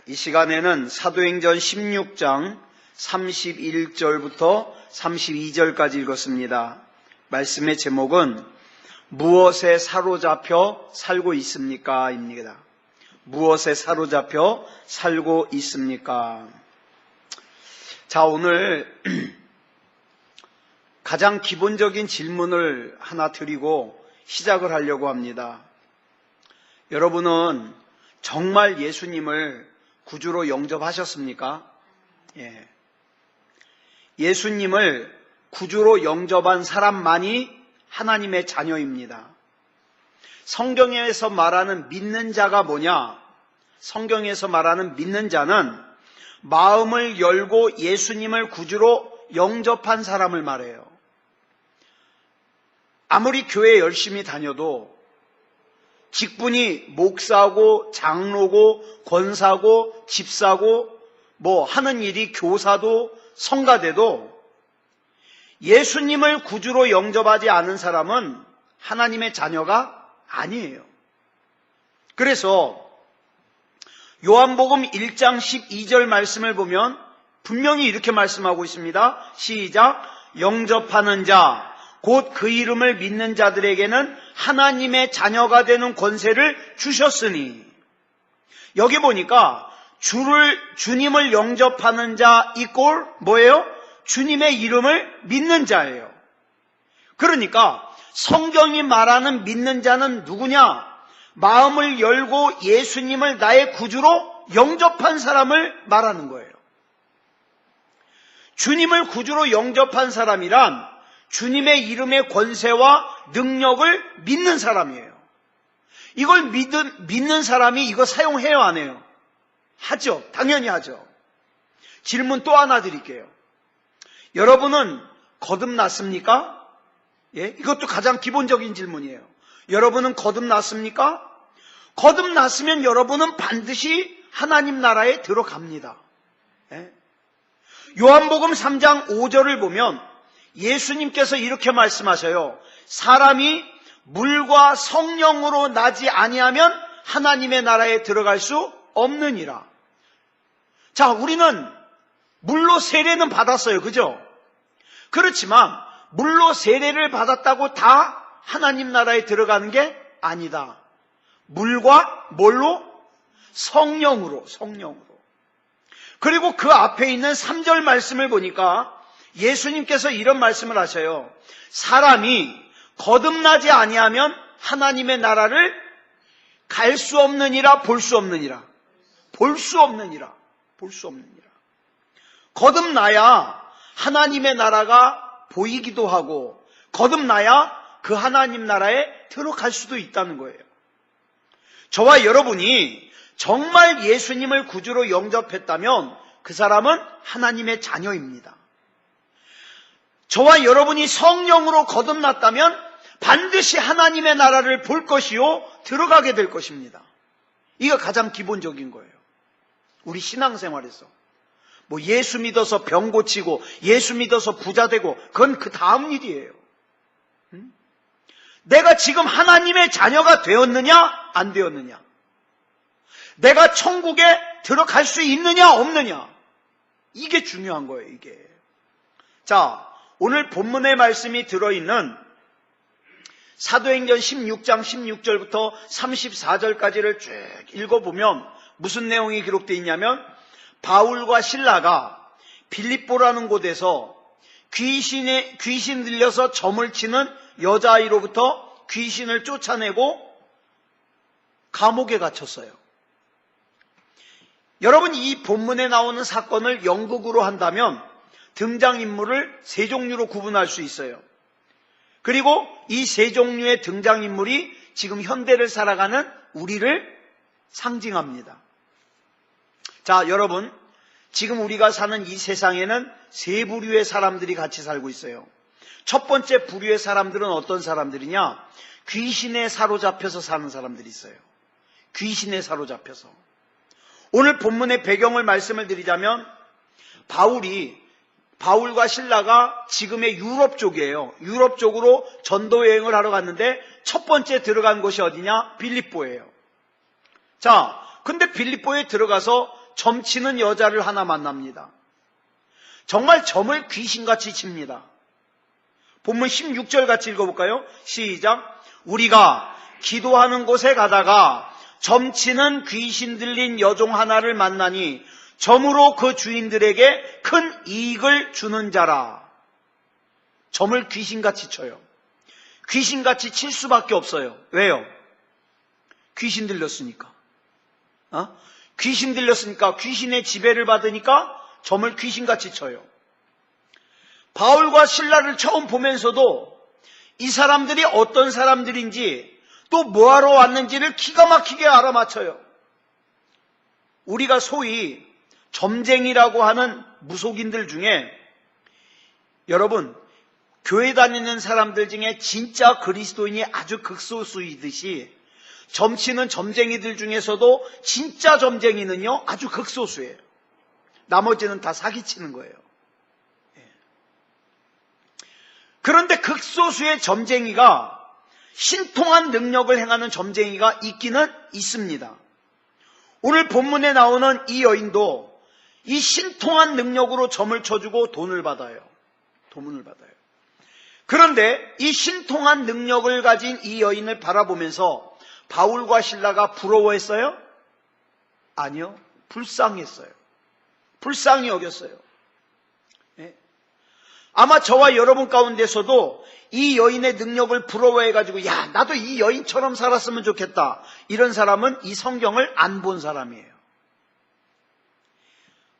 이 시간에는 사도행전 16장 31절부터 32절까지 읽었습니다. 말씀의 제목은 무엇에 사로잡혀 살고 있습니까? 입니다. 무엇에 사로잡혀 살고 있습니까? 자, 오늘 가장 기본적인 질문을 하나 드리고 시작을 하려고 합니다. 여러분은 정말 예수님을 구주로 영접하셨습니까? 예. 예수님을 구주로 영접한 사람만이 하나님의 자녀입니다. 성경에서 말하는 믿는 자가 뭐냐? 성경에서 말하는 믿는 자는 마음을 열고 예수님을 구주로 영접한 사람을 말해요. 아무리 교회 열심히 다녀도 직분이 목사고 장로고 권사고 집사고 뭐 하는 일이 교사도 성가대도 예수님을 구주로 영접하지 않은 사람은 하나님의 자녀가 아니에요. 그래서 요한복음 1장 12절 말씀을 보면 분명히 이렇게 말씀하고 있습니다. 시작. 영접하는 자 곧 그 이름을 믿는 자들에게는 하나님의 자녀가 되는 권세를 주셨으니, 여기 보니까 주님을 영접하는 자 이꼴 뭐예요? 주님의 이름을 믿는 자예요. 그러니까 성경이 말하는 믿는 자는 누구냐? 마음을 열고 예수님을 나의 구주로 영접한 사람을 말하는 거예요. 주님을 구주로 영접한 사람이란 주님의 이름의 권세와 능력을 믿는 사람이에요. 이걸 믿는 사람이 이거 사용해요, 안 해요? 하죠. 당연히 하죠. 질문 또 하나 드릴게요. 여러분은 거듭났습니까? 예? 이것도 가장 기본적인 질문이에요. 여러분은 거듭났습니까? 거듭났으면 여러분은 반드시 하나님 나라에 들어갑니다. 예? 요한복음 3장 5절을 보면 예수님께서 이렇게 말씀하셔요. 사람이 물과 성령으로 나지 아니하면 하나님의 나라에 들어갈 수 없느니라. 자, 우리는 물로 세례는 받았어요. 그죠? 그렇지만 물로 세례를 받았다고 다 하나님 나라에 들어가는 게 아니다. 물과 뭘로? 성령으로. 그리고 그 앞에 있는 3절 말씀을 보니까 예수님께서 이런 말씀을 하셔요. 사람이 거듭나지 아니하면 하나님의 나라를 갈 수 없느니라, 볼 수 없느니라. 볼 수 없느니라. 거듭나야 하나님의 나라가 보이기도 하고 거듭나야 그 하나님 나라에 들어갈 수도 있다는 거예요. 저와 여러분이 정말 예수님을 구주로 영접했다면 그 사람은 하나님의 자녀입니다. 저와 여러분이 성령으로 거듭났다면 반드시 하나님의 나라를 볼 것이요 들어가게 될 것입니다. 이거 가장 기본적인 거예요. 우리 신앙생활에서 뭐 예수 믿어서 병 고치고 예수 믿어서 부자 되고 그건 그 다음 일이에요. 내가 지금 하나님의 자녀가 되었느냐 안 되었느냐, 내가 천국에 들어갈 수 있느냐 없느냐, 이게 중요한 거예요. 이게. 자, 오늘 본문의 말씀이 들어있는 사도행전 16장 16절부터 34절까지를 쭉 읽어보면 무슨 내용이 기록되어 있냐면, 바울과 실라가 빌립보라는 곳에서 귀신 들려서 점을 치는 여자아이로부터 귀신을 쫓아내고 감옥에 갇혔어요. 여러분, 이 본문에 나오는 사건을 연극으로 한다면 등장인물을 세 종류로 구분할 수 있어요. 그리고 이 세 종류의 등장인물이 지금 현대를 살아가는 우리를 상징합니다. 자, 여러분, 지금 우리가 사는 이 세상에는 세 부류의 사람들이 같이 살고 있어요. 첫 번째 부류의 사람들은 어떤 사람들이냐? 귀신에 사로잡혀서 사는 사람들이 있어요. 귀신에 사로잡혀서. 오늘 본문의 배경을 말씀을 드리자면, 바울과 신라가 지금의 유럽 쪽이에요. 유럽 쪽으로 전도 여행을 하러 갔는데 첫 번째 들어간 곳이 어디냐? 빌립보예요. 자, 근데 빌립보에 들어가서 점치는 여자를 하나 만납니다. 정말 점을 귀신같이 칩니다. 본문 16절 같이 읽어볼까요? 시작. 우리가 기도하는 곳에 가다가 점치는 귀신 들린 여종 하나를 만나니 점으로 그 주인들에게 큰 이익을 주는 자라. 점을 귀신같이 쳐요. 귀신같이 칠 수밖에 없어요. 왜요? 귀신 들렸으니까. 귀신 들렸으니까, 귀신의 지배를 받으니까 점을 귀신같이 쳐요. 바울과 실라를 처음 보면서도 이 사람들이 어떤 사람들인지 또 뭐하러 왔는지를 기가 막히게 알아맞혀요. 우리가 소위 점쟁이라고 하는 무속인들 중에, 여러분, 교회 다니는 사람들 중에 진짜 그리스도인이 아주 극소수이듯이 점치는 점쟁이들 중에서도 진짜 점쟁이는요 아주 극소수예요. 나머지는 다 사기치는 거예요. 그런데 극소수의 점쟁이가, 신통한 능력을 행하는 점쟁이가 있기는 있습니다. 오늘 본문에 나오는 이 여인도 이 신통한 능력으로 점을 쳐주고 돈을 받아요. 돈을 받아요. 그런데 이 신통한 능력을 가진 이 여인을 바라보면서 바울과 실라가 부러워했어요? 아니요. 불쌍했어요. 불쌍히 여겼어요. 네. 아마 저와 여러분 가운데서도 이 여인의 능력을 부러워해가지고, 야, 나도 이 여인처럼 살았으면 좋겠다, 이런 사람은 이 성경을 안 본 사람이에요.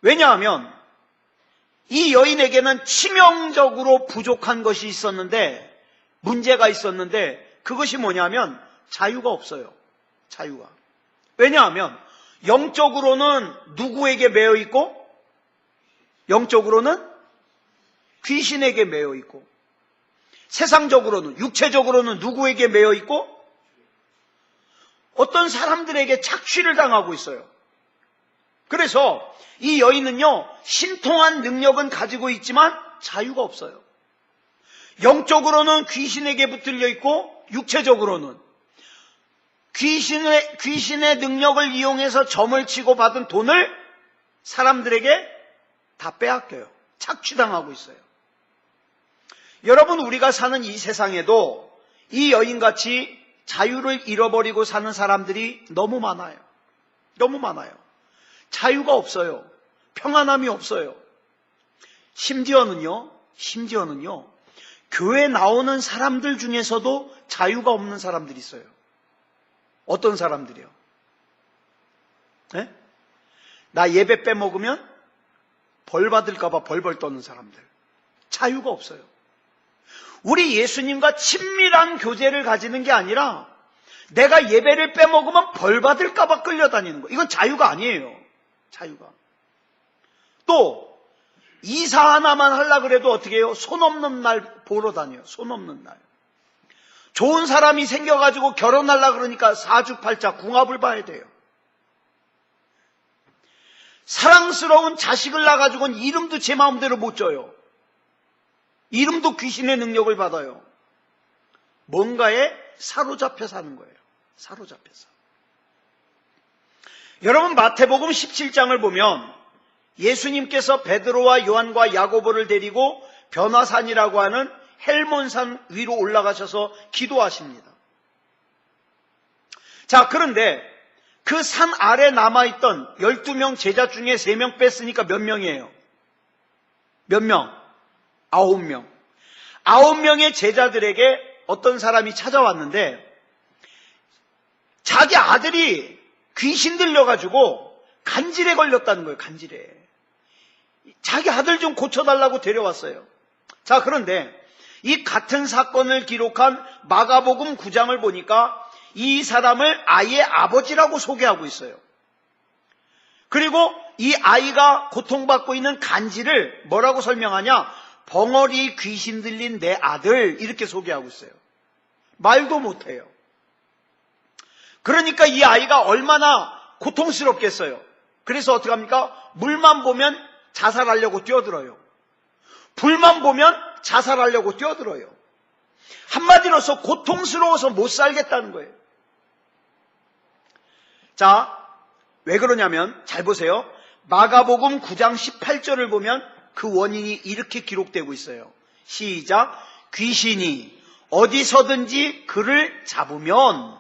왜냐하면 이 여인에게는 치명적으로 부족한 것이 있었는데, 문제가 있었는데, 그것이 뭐냐면 자유가 없어요. 자유가. 왜냐하면 영적으로는 누구에게 매여 있고, 영적으로는 귀신에게 매여 있고, 세상적으로는, 육체적으로는 누구에게 매여 있고, 어떤 사람들에게 착취를 당하고 있어요. 그래서 이 여인은요, 신통한 능력은 가지고 있지만 자유가 없어요. 영적으로는 귀신에게 붙들려 있고, 육체적으로는 귀신의 능력을 이용해서 점을 치고 받은 돈을 사람들에게 다 빼앗겨요. 착취당하고 있어요. 여러분, 우리가 사는 이 세상에도 이 여인같이 자유를 잃어버리고 사는 사람들이 너무 많아요. 너무 많아요. 자유가 없어요. 평안함이 없어요. 심지어는요, 교회 나오는 사람들 중에서도 자유가 없는 사람들이 있어요. 어떤 사람들이요? 네? 나 예배 빼먹으면 벌 받을까봐 벌벌 떠는 사람들. 자유가 없어요. 우리 예수님과 친밀한 교제를 가지는 게 아니라 내가 예배를 빼먹으면 벌 받을까봐 끌려다니는 거. 이건 자유가 아니에요. 자유가. 또 이사 하나만 하려고 그래도 어떻게 해요? 손 없는 날 보러 다녀요. 손 없는 날. 좋은 사람이 생겨가지고 결혼하려고 그러니까 사주팔자 궁합을 봐야 돼요. 사랑스러운 자식을 낳아가지고는 이름도 제 마음대로 못 져요. 이름도 귀신의 능력을 받아요. 뭔가에 사로잡혀 사는 거예요. 사로잡혀서. 여러분, 마태복음 17장을 보면 예수님께서 베드로와 요한과 야고보를 데리고 변화산이라고 하는 헬몬산 위로 올라가셔서 기도하십니다. 자, 그런데 그 산 아래 남아있던 12명 제자 중에 3명 뺐으니까 몇 명이에요? 몇 명? 9명. 9명의 제자들에게 어떤 사람이 찾아왔는데 자기 아들이 귀신 들려가지고 간질에 걸렸다는 거예요. 간질에. 자기 아들 좀 고쳐달라고 데려왔어요. 자, 그런데 이 같은 사건을 기록한 마가복음 9장을 보니까 이 사람을 아이의 아버지라고 소개하고 있어요. 그리고 이 아이가 고통받고 있는 간질을 뭐라고 설명하냐? 벙어리 귀신 들린 내 아들, 이렇게 소개하고 있어요. 말도 못해요. 그러니까 이 아이가 얼마나 고통스럽겠어요. 그래서 어떻게 합니까? 물만 보면 자살하려고 뛰어들어요. 불만 보면 자살하려고 뛰어들어요. 한마디로서 고통스러워서 못 살겠다는 거예요. 자, 왜 그러냐면 잘 보세요. 마가복음 9장 18절을 보면 그 원인이 이렇게 기록되고 있어요. 시작. 귀신이 어디서든지 그를 잡으면,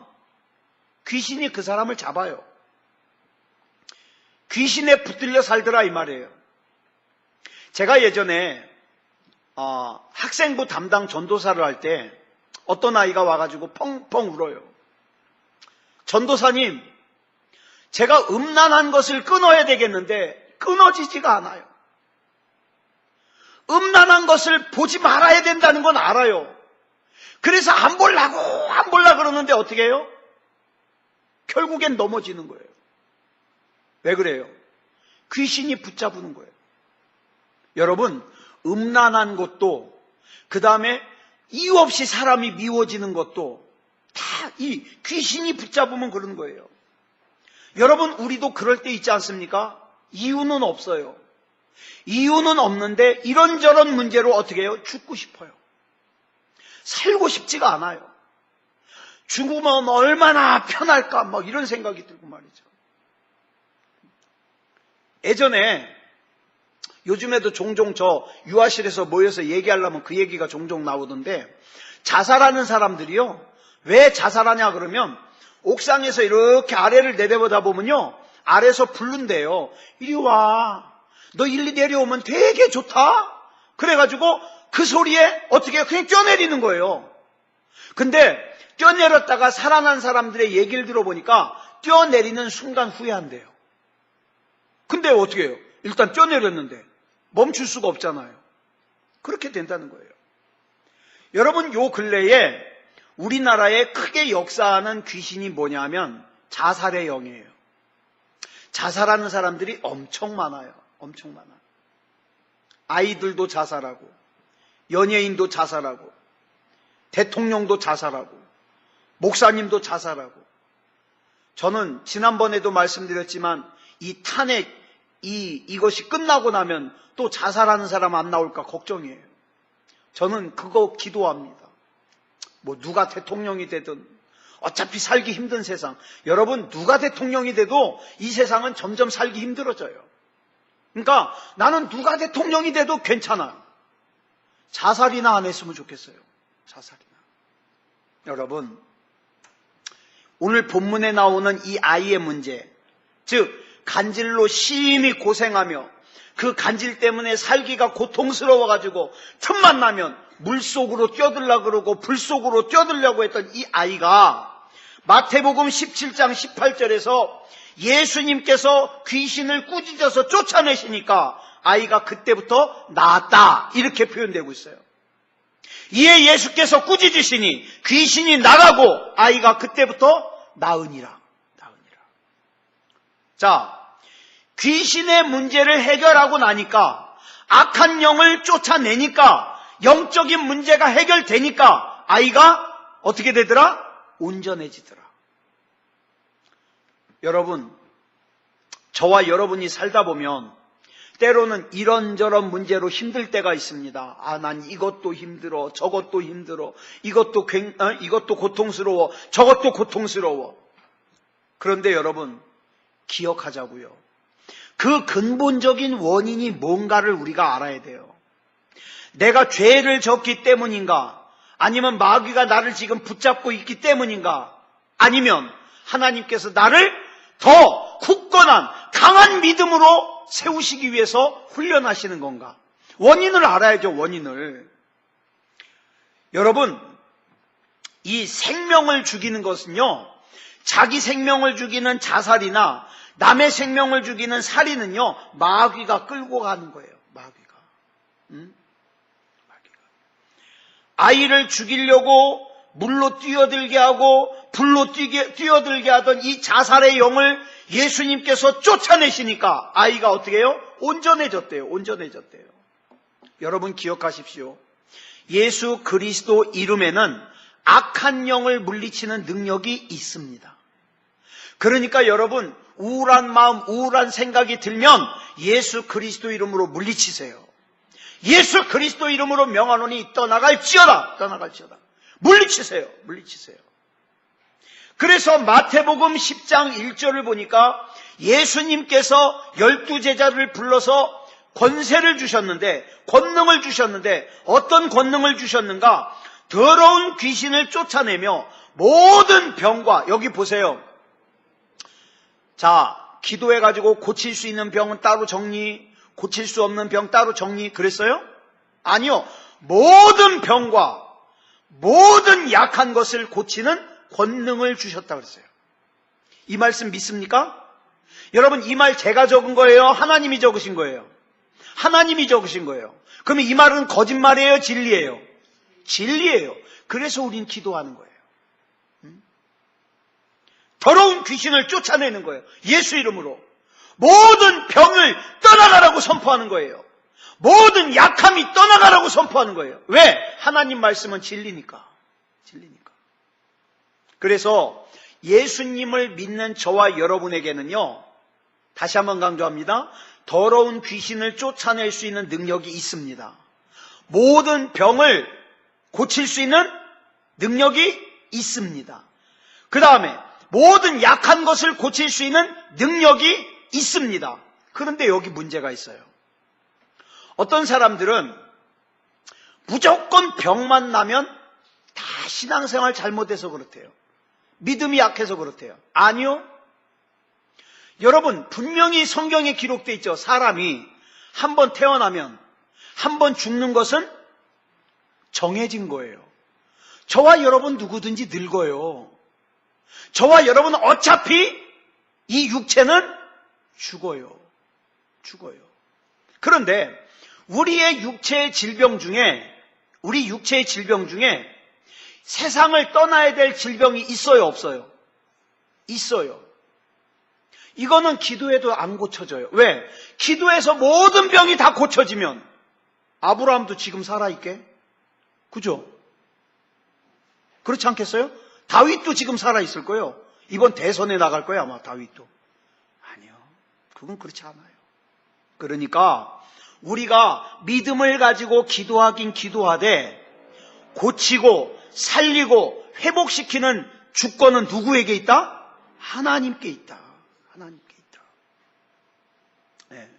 귀신이 그 사람을 잡아요. 귀신에 붙들려 살더라 이 말이에요. 제가 예전에 학생부 담당 전도사를 할 때 어떤 아이가 와가지고 펑펑 울어요. 전도사님, 제가 음란한 것을 끊어야 되겠는데 끊어지지가 않아요. 음란한 것을 보지 말아야 된다는 건 알아요. 그래서 안 보려고 그러는데 어떻게 해요? 결국엔 넘어지는 거예요. 왜 그래요? 귀신이 붙잡는 거예요. 여러분, 음란한 것도, 그 다음에 이유 없이 사람이 미워지는 것도 다 이 귀신이 붙잡으면 그런 거예요. 여러분, 우리도 그럴 때 있지 않습니까? 이유는 없어요. 이유는 없는데 이런저런 문제로 어떻게 해요? 죽고 싶어요. 살고 싶지가 않아요. 죽으면 얼마나 편할까 막 이런 생각이 들고 말이죠. 예전에, 요즘에도 종종 저 유아실에서 모여서 얘기하려면 그 얘기가 종종 나오던데, 자살하는 사람들이요, 왜 자살하냐 그러면 옥상에서 이렇게 아래를 내려보다 보면요, 아래에서 부른대요. 이리 와, 너 일리 내려오면 되게 좋다. 그래가지고 그 소리에 어떻게 그냥 뛰어내리는 거예요. 근데 뛰어내렸다가 살아난 사람들의 얘기를 들어보니까 뛰어내리는 순간 후회한대요. 근데 어떻게 해요? 일단 뛰어내렸는데 멈출 수가 없잖아요. 그렇게 된다는 거예요. 여러분, 요 근래에 우리나라에 크게 역사하는 귀신이 뭐냐면 자살의 영이에요. 자살하는 사람들이 엄청 많아요. 엄청 많아요. 아이들도 자살하고, 연예인도 자살하고, 대통령도 자살하고, 목사님도 자살하고. 저는 지난번에도 말씀드렸지만 이 탄핵, 이것이 끝나고 나면 또 자살하는 사람 안 나올까 걱정이에요. 저는 그거 기도합니다. 뭐 누가 대통령이 되든 어차피 살기 힘든 세상. 여러분, 누가 대통령이 돼도 이 세상은 점점 살기 힘들어져요. 그러니까 나는 누가 대통령이 돼도 괜찮아요. 자살이나 안 했으면 좋겠어요. 자살이나. 여러분, 오늘 본문에 나오는 이 아이의 문제, 즉 간질로 심히 고생하며 그 간질 때문에 살기가 고통스러워가지고 틈만 나면 물속으로 뛰어들려고 그러고 불속으로 뛰어들려고 했던 이 아이가 마태복음 17장 18절에서 예수님께서 귀신을 꾸짖어서 쫓아내시니까 아이가 그때부터 나았다, 이렇게 표현되고 있어요. 이에 예수께서 꾸짖으시니 귀신이 나가고 아이가 그때부터 나으니라. 자, 귀신의 문제를 해결하고 나니까, 악한 영을 쫓아내니까, 영적인 문제가 해결되니까 아이가 어떻게 되더라? 온전해지더라. 여러분, 저와 여러분이 살다 보면 때로는 이런저런 문제로 힘들 때가 있습니다. 난 이것도 힘들어, 저것도 힘들어, 이것도 고통스러워, 저것도 고통스러워. 그런데 여러분, 기억하자고요. 그 근본적인 원인이 뭔가를 우리가 알아야 돼요. 내가 죄를 졌기 때문인가? 아니면 마귀가 나를 지금 붙잡고 있기 때문인가? 아니면 하나님께서 나를 더 굳건한 강한 믿음으로 세우시기 위해서 훈련하시는 건가? 원인을 알아야죠. 원인을. 여러분, 이 생명을 죽이는 것은요, 자기 생명을 죽이는 자살이나 남의 생명을 죽이는 살인은요, 마귀가 끌고 가는 거예요. 마귀가. 아이를 죽이려고 물로 뛰어들게 하고 불로 뛰어들게 하던 이 자살의 영을 예수님께서 쫓아내시니까 아이가 어떻게 해요? 온전해졌대요. 온전해졌대요. 여러분 기억하십시오. 예수 그리스도 이름에는 악한 영을 물리치는 능력이 있습니다. 그러니까 여러분, 우울한 마음, 우울한 생각이 들면 예수 그리스도 이름으로 물리치세요. 예수 그리스도 이름으로 명하노니 떠나갈지어다. 물리치세요. 그래서 마태복음 10장 1절을 보니까 예수님께서 12제자를 불러서 권세를 주셨는데, 권능을 주셨는데, 어떤 권능을 주셨는가? 더러운 귀신을 쫓아내며 모든 병과, 여기 보세요. 자, 기도해가지고 고칠 수 있는 병은 따로 정리, 고칠 수 없는 병 따로 정리, 그랬어요? 아니요. 모든 병과 모든 약한 것을 고치는 권능을 주셨다 그랬어요. 이 말씀 믿습니까? 여러분, 이 말 제가 적은 거예요? 하나님이 적으신 거예요? 하나님이 적으신 거예요. 그러면 이 말은 거짓말이에요? 진리예요? 진리예요. 그래서 우린 기도하는 거예요. 더러운 귀신을 쫓아내는 거예요. 예수 이름으로. 모든 병을 떠나가라고 선포하는 거예요. 모든 약함이 떠나가라고 선포하는 거예요. 왜? 하나님 말씀은 진리니까. 진리니까. 그래서 예수님을 믿는 저와 여러분에게는요, 다시 한번 강조합니다. 더러운 귀신을 쫓아낼 수 있는 능력이 있습니다. 모든 병을 고칠 수 있는 능력이 있습니다. 그 다음에 모든 약한 것을 고칠 수 있는 능력이 있습니다. 그런데 여기 문제가 있어요. 어떤 사람들은 무조건 병만 나면 다 신앙생활 잘못해서 그렇대요. 믿음이 약해서 그렇대요. 아니요. 여러분, 분명히 성경에 기록되어 있죠. 사람이 한 번 태어나면 한 번 죽는 것은 정해진 거예요. 저와 여러분 누구든지 늙어요. 저와 여러분은 어차피 이 육체는 죽어요. 죽어요. 그런데 우리의 육체의 질병 중에 세상을 떠나야 될 질병이 있어요, 없어요? 있어요. 이거는 기도해도 안 고쳐져요. 왜? 기도해서 모든 병이 다 고쳐지면 아브라함도 지금 살아있게? 그죠? 그렇지 않겠어요? 다윗도 지금 살아있을 거예요. 이번 대선에 나갈 거예요, 아마 다윗도. 아니요. 그건 그렇지 않아요. 그러니까 우리가 믿음을 가지고 기도하긴 기도하되 고치고 살리고 회복시키는 주권은 누구에게 있다? 하나님께 있다. 하나님께 있다. 네.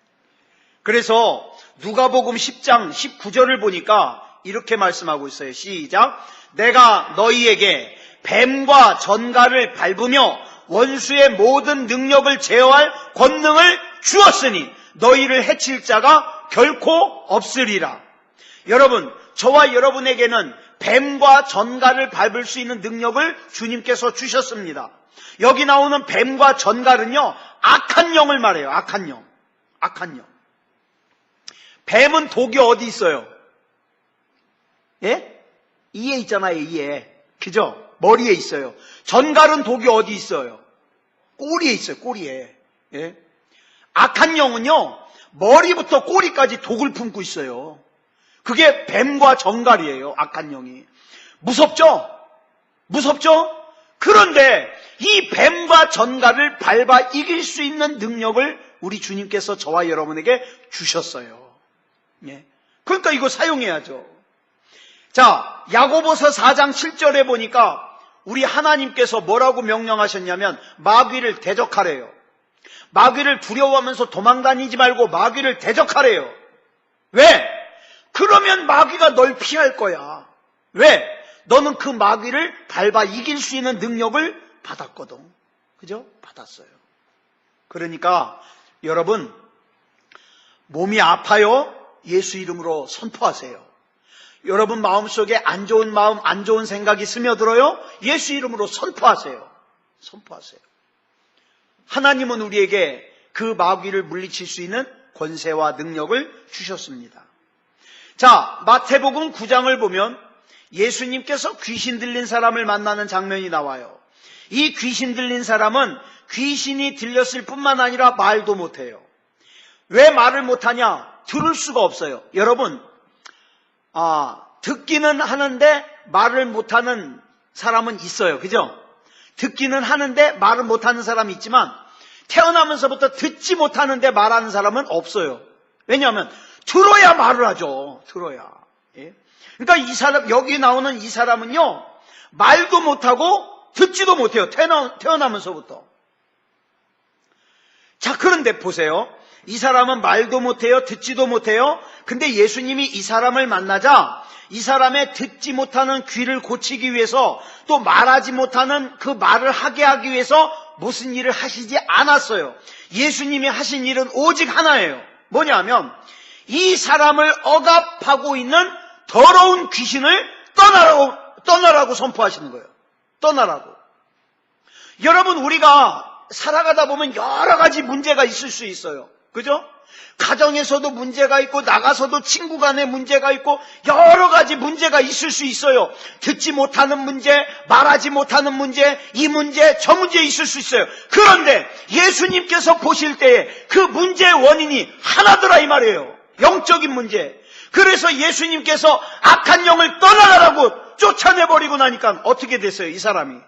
그래서 누가복음 10장 19절을 보니까 이렇게 말씀하고 있어요. 시작. 내가 너희에게 뱀과 전갈을 밟으며 원수의 모든 능력을 제어할 권능을 주었으니 너희를 해칠 자가 결코 없으리라. 여러분, 저와 여러분에게는 뱀과 전갈을 밟을 수 있는 능력을 주님께서 주셨습니다. 여기 나오는 뱀과 전갈은요, 악한 영을 말해요. 악한 영. 악한 영. 뱀은 독이 어디 있어요? 예? 이에 있잖아요, 이에. 그죠? 머리에 있어요. 전갈은 독이 어디 있어요? 꼬리에 있어요, 꼬리에. 예? 악한 영은요, 머리부터 꼬리까지 독을 품고 있어요. 그게 뱀과 전갈이에요, 악한 영이. 무섭죠? 무섭죠? 그런데 이 뱀과 전갈을 밟아 이길 수 있는 능력을 우리 주님께서 저와 여러분에게 주셨어요. 예. 그러니까 이거 사용해야죠. 자, 야고보서 4장 7절에 보니까 우리 하나님께서 뭐라고 명령하셨냐면 마귀를 대적하래요. 마귀를 두려워하면서 도망다니지 말고 마귀를 대적하래요. 왜? 그러면 마귀가 널 피할 거야. 왜? 너는 그 마귀를 밟아 이길 수 있는 능력을 받았거든. 그죠? 받았어요. 그러니까 여러분, 몸이 아파요? 예수 이름으로 선포하세요. 여러분 마음속에 안 좋은 마음, 안 좋은 생각이 스며들어요? 예수 이름으로 선포하세요. 선포하세요. 하나님은 우리에게 그 마귀를 물리칠 수 있는 권세와 능력을 주셨습니다. 자, 마태복음 9장을 보면 예수님께서 귀신 들린 사람을 만나는 장면이 나와요. 이 귀신 들린 사람은 귀신이 들렸을 뿐만 아니라 말도 못해요. 왜 말을 못하냐? 들을 수가 없어요. 여러분, 듣기는 하는데 말을 못하는 사람은 있어요. 그죠? 듣기는 하는데 말을 못하는 사람이 있지만 태어나면서부터 듣지 못하는데 말하는 사람은 없어요. 왜냐하면 들어야 말을 하죠. 들어야. 예? 그러니까 이 사람, 여기 나오는 이 사람은요, 말도 못하고 듣지도 못해요. 태어나면서부터. 자, 그런데 보세요. 이 사람은 말도 못해요. 듣지도 못해요. 근데 예수님이 이 사람을 만나자 이 사람의 듣지 못하는 귀를 고치기 위해서 또 말하지 못하는 그 말을 하게 하기 위해서 무슨 일을 하시지 않았어요. 예수님이 하신 일은 오직 하나예요. 뭐냐면 이 사람을 억압하고 있는 더러운 귀신을 떠나라고 선포하시는 거예요. 떠나라고. 여러분, 우리가 살아가다 보면 여러 가지 문제가 있을 수 있어요. 그죠? 가정에서도 문제가 있고 나가서도 친구 간에 문제가 있고 여러 가지 문제가 있을 수 있어요. 듣지 못하는 문제, 말하지 못하는 문제, 이 문제, 저 문제 있을 수 있어요. 그런데 예수님께서 보실 때에 그 문제의 원인이 하나더라 이 말이에요. 영적인 문제. 그래서 예수님께서 악한 영을 떠나라고 쫓아내버리고 나니까 어떻게 됐어요? 이 사람이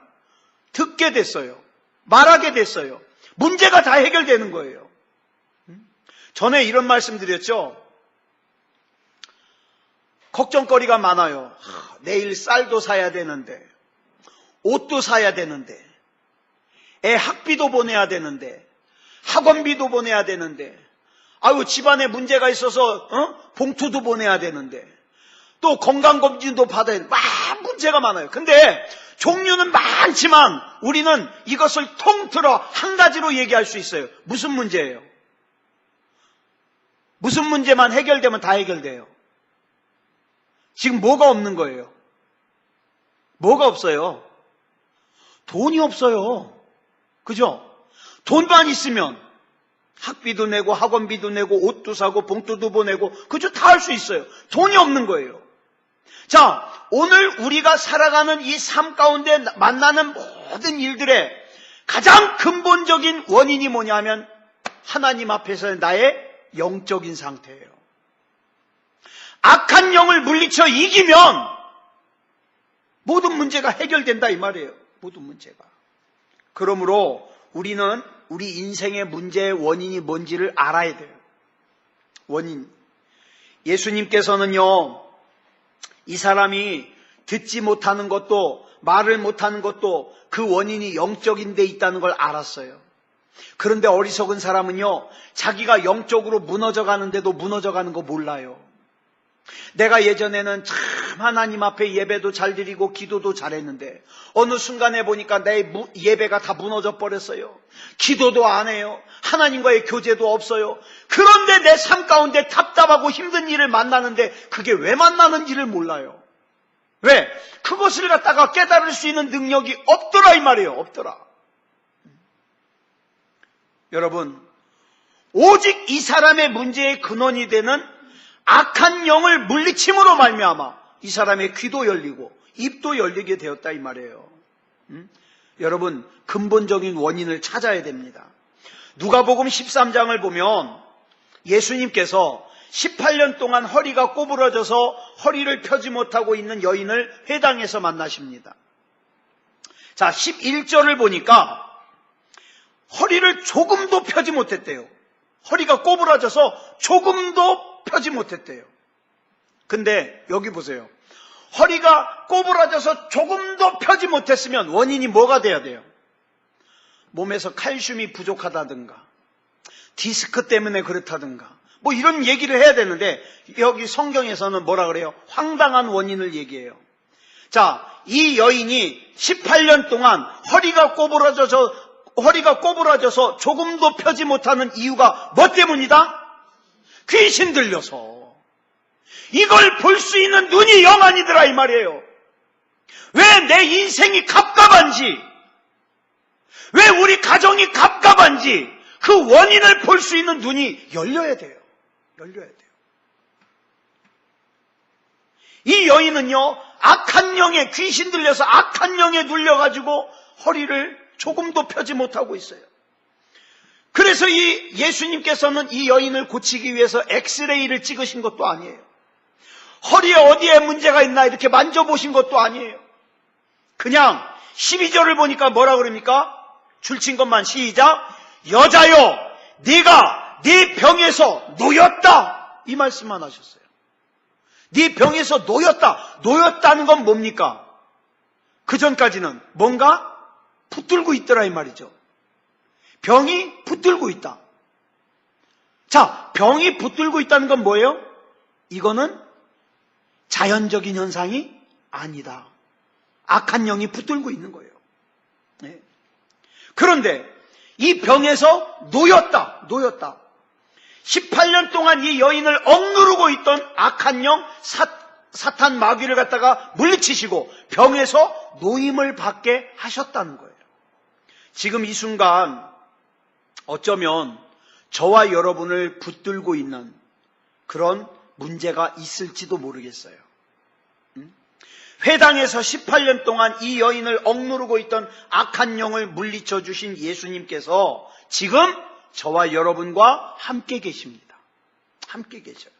듣게 됐어요. 말하게 됐어요. 문제가 다 해결되는 거예요. 전에 이런 말씀 드렸죠. 걱정거리가 많아요. 내일 쌀도 사야 되는데, 옷도 사야 되는데, 애 학비도 보내야 되는데, 학원비도 보내야 되는데, 아유 집안에 문제가 있어서 봉투도 보내야 되는데, 또 건강검진도 받아야 되는데, 막 문제가 많아요. 근데 종류는 많지만 우리는 이것을 통틀어 한 가지로 얘기할 수 있어요. 무슨 문제예요? 무슨 문제만 해결되면 다 해결돼요. 지금 뭐가 없는 거예요? 뭐가 없어요? 돈이 없어요. 그죠? 돈만 있으면 학비도 내고 학원비도 내고 옷도 사고 봉투도 보내고 그죠? 다 할 수 있어요. 돈이 없는 거예요. 자, 오늘 우리가 살아가는 이 삶 가운데 만나는 모든 일들의 가장 근본적인 원인이 뭐냐면 하나님 앞에서 나의 영적인 상태예요. 악한 영을 물리쳐 이기면 모든 문제가 해결된다 이 말이에요. 모든 문제가. 그러므로 우리는 우리 인생의 문제의 원인이 뭔지를 알아야 돼요. 원인. 예수님께서는요, 이 사람이 듣지 못하는 것도 말을 못하는 것도 그 원인이 영적인 데 있다는 걸 알았어요. 그런데 어리석은 사람은요, 자기가 영적으로 무너져 가는데도 무너져 가는 거 몰라요. 내가 예전에는 참 하나님 앞에 예배도 잘 드리고 기도도 잘했는데 어느 순간에 보니까 내 예배가 다 무너져 버렸어요. 기도도 안 해요. 하나님과의 교제도 없어요. 그런데 내 삶 가운데 답답하고 힘든 일을 만나는데 그게 왜 만나는지를 몰라요. 왜? 그것을 갖다가 깨달을 수 있는 능력이 없더라 이 말이에요. 없더라. 여러분, 오직 이 사람의 문제의 근원이 되는 악한 영을 물리침으로 말미암아 이 사람의 귀도 열리고 입도 열리게 되었다 이 말이에요. 여러분, 근본적인 원인을 찾아야 됩니다. 누가복음 13장을 보면 예수님께서 18년 동안 허리가 꼬부러져서 허리를 펴지 못하고 있는 여인을 회당에서 만나십니다. 자, 11절을 보니까 허리를 조금도 펴지 못했대요. 허리가 꼬부라져서 조금도 펴지 못했대요. 근데 여기 보세요. 허리가 꼬부라져서 조금도 펴지 못했으면 원인이 뭐가 돼야 돼요? 몸에서 칼슘이 부족하다든가 디스크 때문에 그렇다든가 뭐 이런 얘기를 해야 되는데 여기 성경에서는 뭐라 그래요? 황당한 원인을 얘기해요. 자, 이 여인이 18년 동안 허리가 꼬부라져서 조금도 펴지 못하는 이유가 뭐 때문이다? 귀신 들려서. 이걸 볼 수 있는 눈이 영 아니더라 이 말이에요. 왜 내 인생이 갑갑한지, 왜 우리 가정이 갑갑한지 그 원인을 볼 수 있는 눈이 열려야 돼요. 열려야 돼요. 이 여인은요, 악한 영에 귀신 들려서 악한 영에 눌려가지고 허리를 조금도 펴지 못하고 있어요. 그래서 이 예수님께서는 이 여인을 고치기 위해서 엑스레이를 찍으신 것도 아니에요. 허리에 어디에 문제가 있나 이렇게 만져보신 것도 아니에요. 그냥 12절을 보니까 뭐라 그럽니까? 줄친 것만 시작. 여자여, 네가 네 병에서 놓였다. 이 말씀만 하셨어요. 네 병에서 놓였다. 놓였다는 건 뭡니까? 그 전까지는 뭔가 붙들고 있더라 이 말이죠. 병이 붙들고 있다. 자, 병이 붙들고 있다는 건 뭐예요? 이거는 자연적인 현상이 아니다. 악한 영이 붙들고 있는 거예요. 네. 그런데 이 병에서 놓였다. 18년 동안 이 여인을 억누르고 있던 악한 영, 사탄 마귀를 갖다가 물리치시고 병에서 노임을 받게 하셨다는 거예요. 지금 이 순간 어쩌면 저와 여러분을 붙들고 있는 그런 문제가 있을지도 모르겠어요. 회당에서 18년 동안 이 여인을 억누르고 있던 악한 영을 물리쳐 주신 예수님께서 지금 저와 여러분과 함께 계십니다. 함께 계셔요.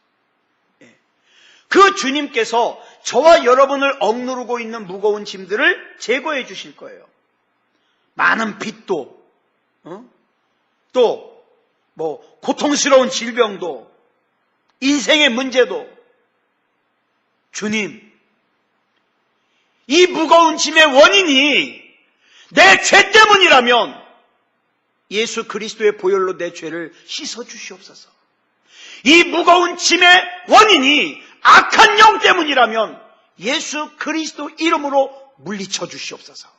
그 주님께서 저와 여러분을 억누르고 있는 무거운 짐들을 제거해 주실 거예요. 많은 빚도, 또 고통스러운 질병도, 인생의 문제도, 주님, 이 무거운 짐의 원인이 내 죄 때문이라면 예수 그리스도의 보혈로 내 죄를 씻어 주시옵소서. 이 무거운 짐의 원인이 악한 영 때문이라면 예수 그리스도 이름으로 물리쳐 주시옵소서.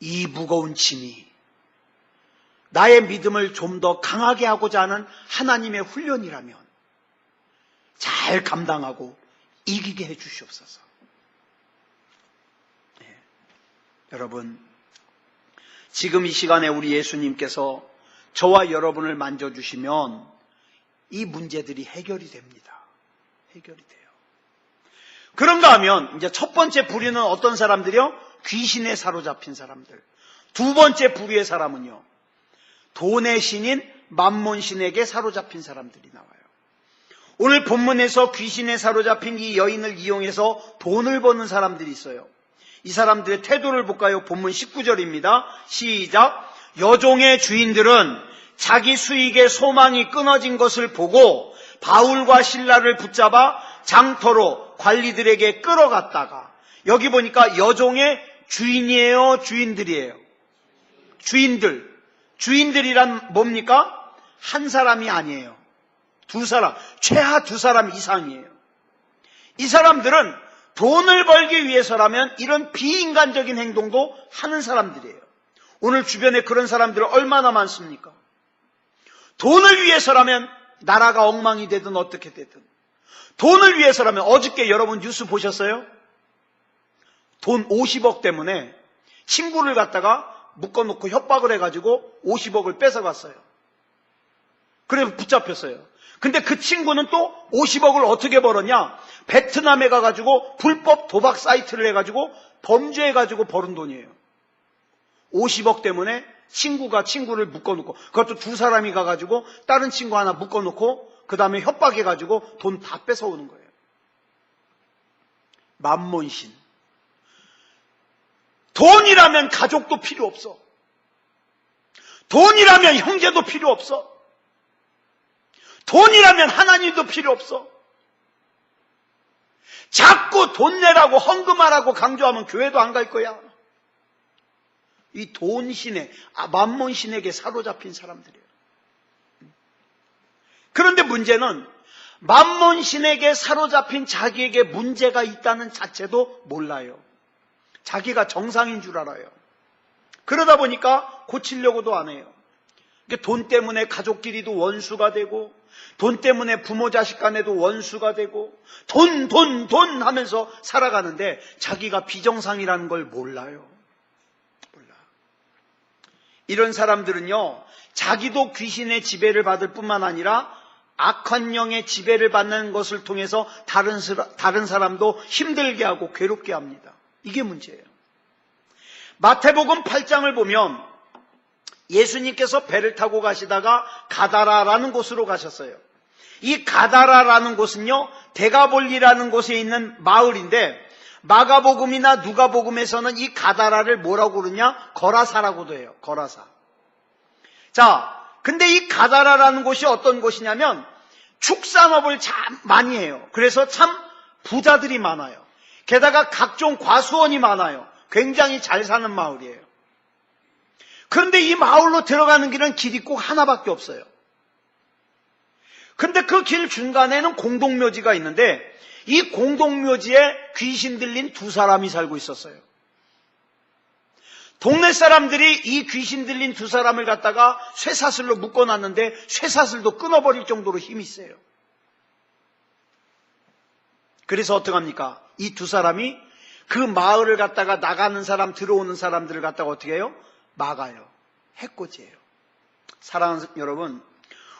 이 무거운 짐이 나의 믿음을 좀 더 강하게 하고자 하는 하나님의 훈련이라면 잘 감당하고 이기게 해 주시옵소서. 네. 여러분, 지금 이 시간에 우리 예수님께서 저와 여러분을 만져주시면 이 문제들이 해결이 됩니다. 해결이 돼요. 그런가 하면 이제 첫 번째 부류는 어떤 사람들이요? 귀신에 사로잡힌 사람들. 두 번째 부류의 사람은요, 돈의 신인 맘몬신에게 사로잡힌 사람들이 나와요. 오늘 본문에서 귀신에 사로잡힌 이 여인을 이용해서 돈을 버는 사람들이 있어요. 이 사람들의 태도를 볼까요? 본문 19절입니다. 시작. 여종의 주인들은 자기 수익의 소망이 끊어진 것을 보고 바울과 실라를 붙잡아 장터로 관리들에게 끌어갔다가, 여기 보니까 여종의 주인이에요, 주인들이에요? 주인들이란 뭡니까? 한 사람이 아니에요. 두 사람, 최하 두 사람 이상이에요. 이 사람들은 돈을 벌기 위해서라면 이런 비인간적인 행동도 하는 사람들이에요. 오늘 주변에 그런 사람들은 얼마나 많습니까? 돈을 위해서라면 나라가 엉망이 되든 어떻게 되든, 돈을 위해서라면, 어저께 여러분 뉴스 보셨어요? 돈 50억 때문에 친구를 갖다가 묶어놓고 협박을 해가지고 50억을 뺏어갔어요. 그래서 붙잡혔어요. 근데 그 친구는 또 50억을 어떻게 벌었냐? 베트남에 가가지고 불법 도박 사이트를 해가지고 범죄해가지고 벌은 돈이에요. 50억 때문에 친구가 친구를 묶어놓고, 그것도 두 사람이 가가지고 다른 친구 하나 묶어놓고 그 다음에 협박해가지고 돈 다 뺏어오는 거예요. 맘몬신. 돈이라면 가족도 필요 없어. 돈이라면 형제도 필요 없어. 돈이라면 하나님도 필요 없어. 자꾸 돈 내라고 헌금하라고 강조하면 교회도 안 갈 거야. 이 돈신에, 맘몬신에게 사로잡힌 사람들이에요. 그런데 문제는 맘몬신에게 사로잡힌 자기에게 문제가 있다는 자체도 몰라요. 자기가 정상인 줄 알아요. 그러다 보니까 고치려고도 안 해요. 돈 때문에 가족끼리도 원수가 되고, 돈 때문에 부모 자식 간에도 원수가 되고, 돈 하면서 살아가는데 자기가 비정상이라는 걸 몰라요. 몰라. 이런 사람들은요, 자기도 귀신의 지배를 받을 뿐만 아니라 악한 영의 지배를 받는 것을 통해서 다른 사람도 힘들게 하고 괴롭게 합니다. 이게 문제예요. 마태복음 8장을 보면 예수님께서 배를 타고 가시다가 가다라라는 곳으로 가셨어요. 이 가다라라는 곳은요, 데가볼리라는 곳에 있는 마을인데, 마가복음이나 누가복음에서는 이 가다라를 뭐라고 그러냐? 거라사라고도 해요. 거라사. 자, 근데 이 가다라라는 곳이 어떤 곳이냐면 축산업을 참 많이 해요. 그래서 참 부자들이 많아요. 게다가 각종 과수원이 많아요. 굉장히 잘 사는 마을이에요. 그런데 이 마을로 들어가는 길은 길이 꼭 하나밖에 없어요. 근데 그 길 중간에는 공동묘지가 있는데 이 공동묘지에 귀신 들린 두 사람이 살고 있었어요. 동네 사람들이 이 귀신 들린 두 사람을 갖다가 쇠사슬로 묶어놨는데 쇠사슬도 끊어버릴 정도로 힘이 세요. 그래서 어떡합니까? 이 두 사람이 그 마을을 갖다가 나가는 사람, 들어오는 사람들을 갖다가 어떻게 해요? 막아요. 해코지예요. 사랑하는 여러분,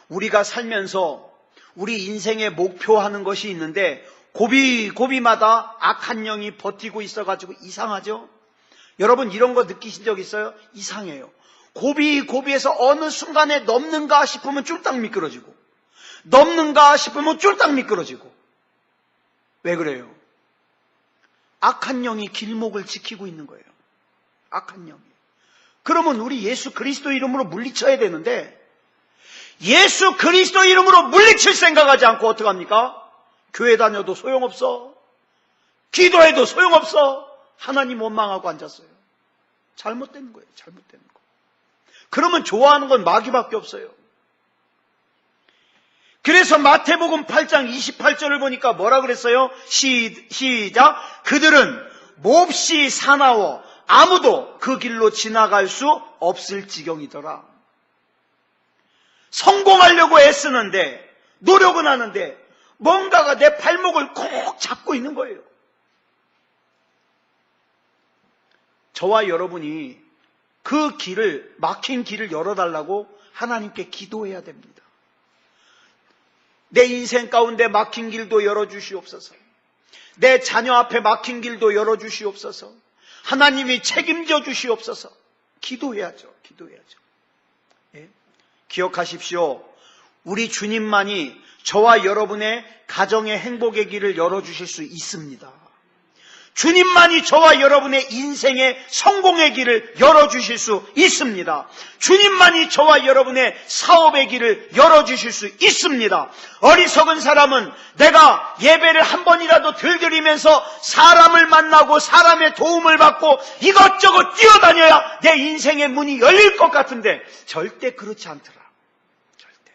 우리가 살면서 우리 인생의 목표하는 것이 있는데 고비마다 악한 영이 버티고 있어가지고 이상하죠? 여러분 이런 거 느끼신 적 있어요? 이상해요. 고비에서 어느 순간에 넘는가 싶으면 쫄딱 미끄러지고 넘는가 싶으면 쫄딱 미끄러지고. 왜 그래요? 악한 영이 길목을 지키고 있는 거예요. 악한 영이. 그러면 우리 예수 그리스도 이름으로 물리쳐야 되는데 예수 그리스도 이름으로 물리칠 생각하지 않고 어떡합니까? 교회 다녀도 소용없어. 기도해도 소용없어. 하나님 원망하고 앉았어요. 잘못된 거예요. 잘못된 거. 그러면 좋아하는 건 마귀밖에 없어요. 그래서 마태복음 8장 28절을 보니까 뭐라 그랬어요? 시작. 그들은 몹시 사나워 아무도 그 길로 지나갈 수 없을 지경이더라. 성공하려고 애쓰는데 노력은 하는데 뭔가가 내 발목을 꼭 잡고 있는 거예요. 저와 여러분이 그 길을, 막힌 길을 열어달라고 하나님께 기도해야 됩니다. 내 인생 가운데 막힌 길도 열어주시옵소서. 내 자녀 앞에 막힌 길도 열어주시옵소서. 하나님이 책임져 주시옵소서. 기도해야죠. 기도해야죠. 예? 기억하십시오. 우리 주님만이 저와 여러분의 가정의 행복의 길을 열어주실 수 있습니다. 주님만이 저와 여러분의 인생의 성공의 길을 열어주실 수 있습니다. 주님만이 저와 여러분의 사업의 길을 열어주실 수 있습니다. 어리석은 사람은 내가 예배를 한 번이라도 덜 드리면서 사람을 만나고 사람의 도움을 받고 이것저것 뛰어다녀야 내 인생의 문이 열릴 것 같은데 절대 그렇지 않더라. 절대.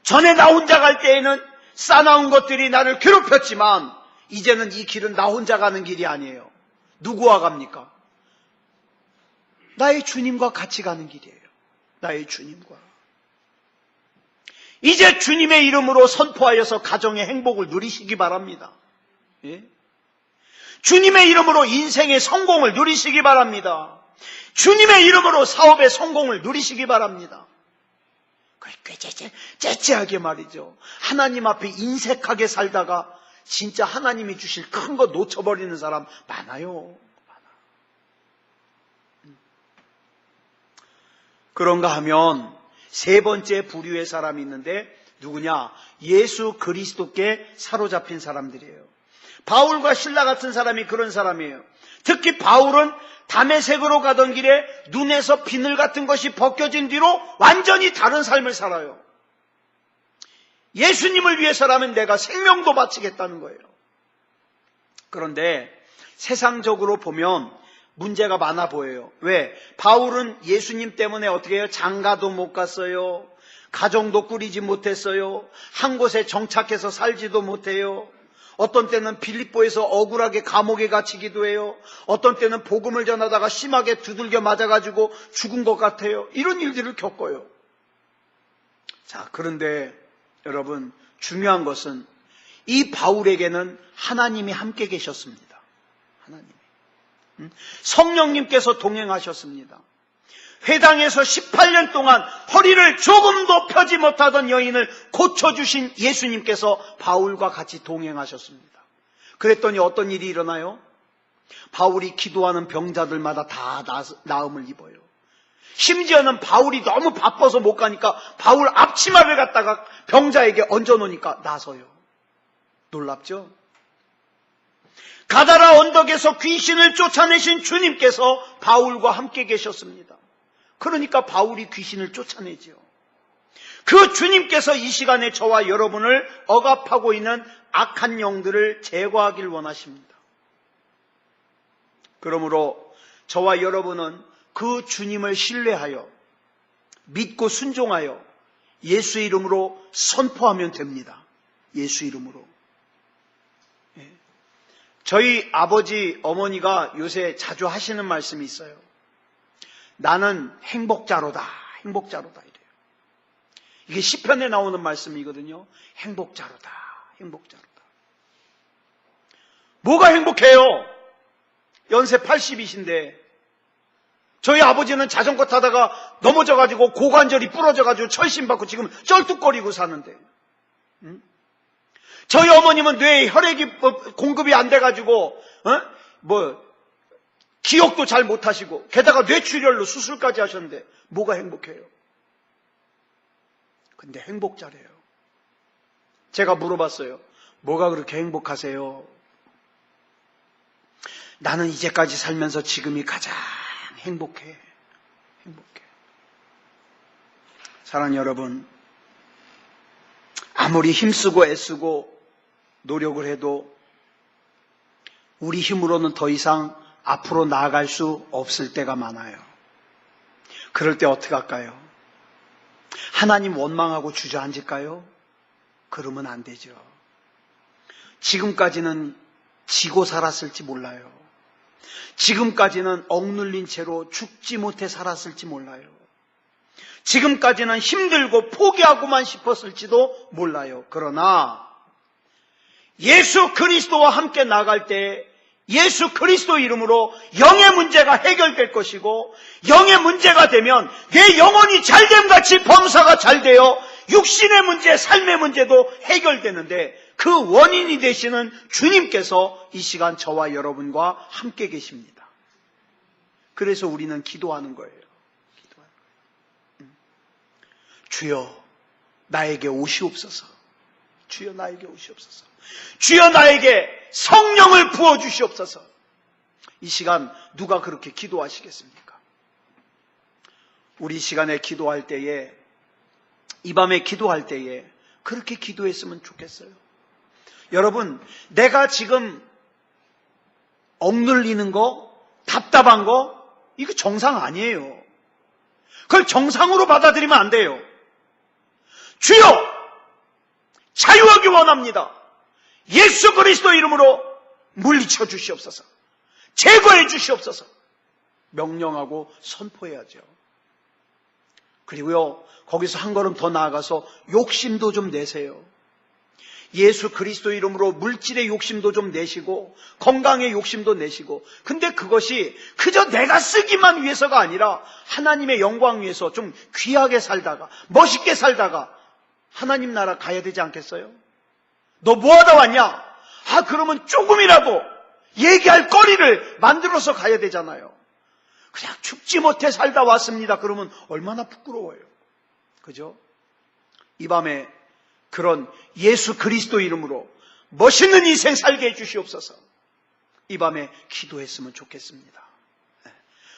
전에 나 혼자 갈 때에는 싸나운 것들이 나를 괴롭혔지만 이제는 이 길은 나 혼자 가는 길이 아니에요. 누구와 갑니까? 나의 주님과 같이 가는 길이에요. 나의 주님과. 이제 주님의 이름으로 선포하여서 가정의 행복을 누리시기 바랍니다. 예? 주님의 이름으로 인생의 성공을 누리시기 바랍니다. 주님의 이름으로 사업의 성공을 누리시기 바랍니다. 째째하게 말이죠. 하나님 앞에 인색하게 살다가 진짜 하나님이 주실 큰 거 놓쳐버리는 사람 많아요. 그런가 하면 세 번째 부류의 사람이 있는데 누구냐? 예수 그리스도께 사로잡힌 사람들이에요. 바울과 실라 같은 사람이 그런 사람이에요. 특히 바울은 다메섹으로 가던 길에 눈에서 비늘 같은 것이 벗겨진 뒤로 완전히 다른 삶을 살아요. 예수님을 위해서라면 내가 생명도 바치겠다는 거예요. 그런데 세상적으로 보면 문제가 많아 보여요. 왜? 바울은 예수님 때문에 어떻게 해요? 장가도 못 갔어요. 가정도 꾸리지 못했어요. 한 곳에 정착해서 살지도 못해요. 어떤 때는 빌립보에서 억울하게 감옥에 갇히기도 해요. 어떤 때는 복음을 전하다가 심하게 두들겨 맞아가지고 죽은 것 같아요. 이런 일들을 겪어요. 자, 그런데 여러분 중요한 것은 이 바울에게는 하나님이 함께 계셨습니다. 하나님이. 성령님께서 동행하셨습니다. 회당에서 18년 동안 허리를 조금도 펴지 못하던 여인을 고쳐주신 예수님께서 바울과 같이 동행하셨습니다. 그랬더니 어떤 일이 일어나요? 바울이 기도하는 병자들마다 다 나음을 입어요. 심지어는 바울이 너무 바빠서 못 가니까 바울 앞치마를 갖다가 병자에게 얹어놓으니까 나서요. 놀랍죠? 가다라 언덕에서 귀신을 쫓아내신 주님께서 바울과 함께 계셨습니다. 그러니까 바울이 귀신을 쫓아내지요. 그 주님께서 이 시간에 저와 여러분을 억압하고 있는 악한 영들을 제거하길 원하십니다. 그러므로 저와 여러분은 그 주님을 신뢰하여 믿고 순종하여 예수의 이름으로 선포하면 됩니다. 예수 이름으로. 저희 아버지, 어머니가 요새 자주 하시는 말씀이 있어요. 나는 행복자로다. 행복자로다. 이래요. 이게 시편에 나오는 말씀이거든요. 행복자로다. 행복자로다. 뭐가 행복해요? 연세 80이신데 저희 아버지는 자전거 타다가 넘어져가지고 고관절이 부러져가지고 철심받고 지금 쩔뚝거리고 사는데, 저희 어머님은 뇌에 혈액이 공급이 안 돼가지고 기억도 잘 못하시고 게다가 뇌출혈로 수술까지 하셨는데 뭐가 행복해요? 근데 행복자래요. 제가 물어봤어요. 뭐가 그렇게 행복하세요? 나는 이제까지 살면서 지금이 가장 행복해. 행복해. 사랑하는 여러분, 아무리 힘쓰고 애쓰고 노력을 해도 우리 힘으로는 더 이상 앞으로 나아갈 수 없을 때가 많아요. 그럴 때 어떻게 할까요? 하나님 원망하고 주저앉을까요? 그러면 안 되죠. 지금까지는 지고 살았을지 몰라요. 지금까지는 억눌린 채로 죽지 못해 살았을지 몰라요. 지금까지는 힘들고 포기하고만 싶었을지도 몰라요. 그러나 예수 그리스도와 함께 나갈 때 예수 그리스도 이름으로 영의 문제가 해결될 것이고, 영의 문제가 되면 내 영혼이 잘됨같이 범사가 잘 되어 육신의 문제, 삶의 문제도 해결되는데, 그 원인이 되시는 주님께서 이 시간 저와 여러분과 함께 계십니다. 그래서 우리는 기도하는 거예요. 주여 나에게 오시옵소서. 주여 나에게 오시옵소서. 주여 나에게 성령을 부어주시옵소서. 이 시간 누가 그렇게 기도하시겠습니까? 우리 시간에 기도할 때에, 이 밤에 기도할 때에 그렇게 기도했으면 좋겠어요. 여러분, 내가 지금 억눌리는 거, 답답한 거, 이거 정상 아니에요. 그걸 정상으로 받아들이면 안 돼요. 주여 자유하기 원합니다. 예수 그리스도 이름으로 물리쳐 주시옵소서. 제거해 주시옵소서. 명령하고 선포해야죠. 그리고요, 거기서 한 걸음 더 나아가서 욕심도 좀 내세요. 예수 그리스도 이름으로 물질의 욕심도 좀 내시고 건강의 욕심도 내시고, 근데 그것이 그저 내가 쓰기만 위해서가 아니라 하나님의 영광 위해서 좀 귀하게 살다가 멋있게 살다가 하나님 나라 가야 되지 않겠어요? 너 뭐하다 왔냐? 그러면 조금이라도 얘기할 거리를 만들어서 가야 되잖아요. 그냥 죽지 못해 살다 왔습니다. 그러면 얼마나 부끄러워요. 그죠? 이 밤에 그런 예수 그리스도 이름으로 멋있는 인생 살게 해주시옵소서. 이 밤에 기도했으면 좋겠습니다.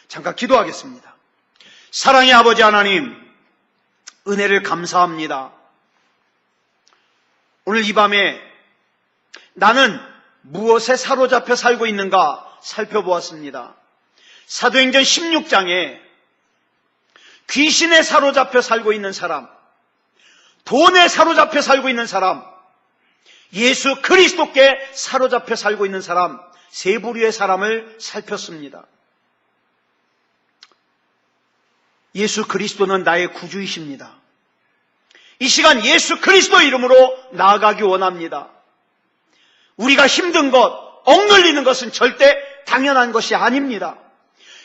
잠깐 기도하겠습니다. 사랑의 아버지 하나님, 은혜를 감사합니다. 오늘 이 밤에 나는 무엇에 사로잡혀 살고 있는가 살펴보았습니다. 사도행전 16장에 귀신에 사로잡혀 살고 있는 사람, 돈에 사로잡혀 살고 있는 사람, 예수 그리스도께 사로잡혀 살고 있는 사람, 세 부류의 사람을 살폈습니다. 예수 그리스도는 나의 구주이십니다. 이 시간 예수 그리스도 이름으로 나아가기 원합니다. 우리가 힘든 것, 억눌리는 것은 절대 당연한 것이 아닙니다.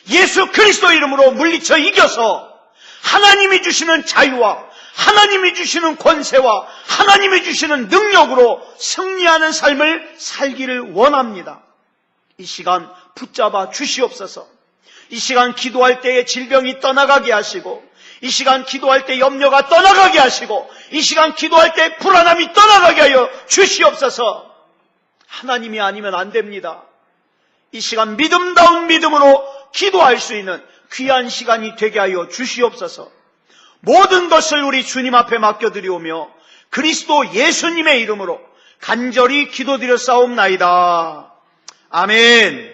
예수 그리스도 이름으로 물리쳐 이겨서 하나님이 주시는 자유와 하나님이 주시는 권세와 하나님이 주시는 능력으로 승리하는 삶을 살기를 원합니다. 이 시간 붙잡아 주시옵소서. 이 시간 기도할 때에 질병이 떠나가게 하시고, 이 시간 기도할 때 염려가 떠나가게 하시고, 이 시간 기도할 때 불안함이 떠나가게 하여 주시옵소서. 하나님이 아니면 안 됩니다. 이 시간 믿음다운 믿음으로 기도할 수 있는 귀한 시간이 되게 하여 주시옵소서. 모든 것을 우리 주님 앞에 맡겨드리오며 그리스도 예수님의 이름으로 간절히 기도드렸사옵나이다. 아멘.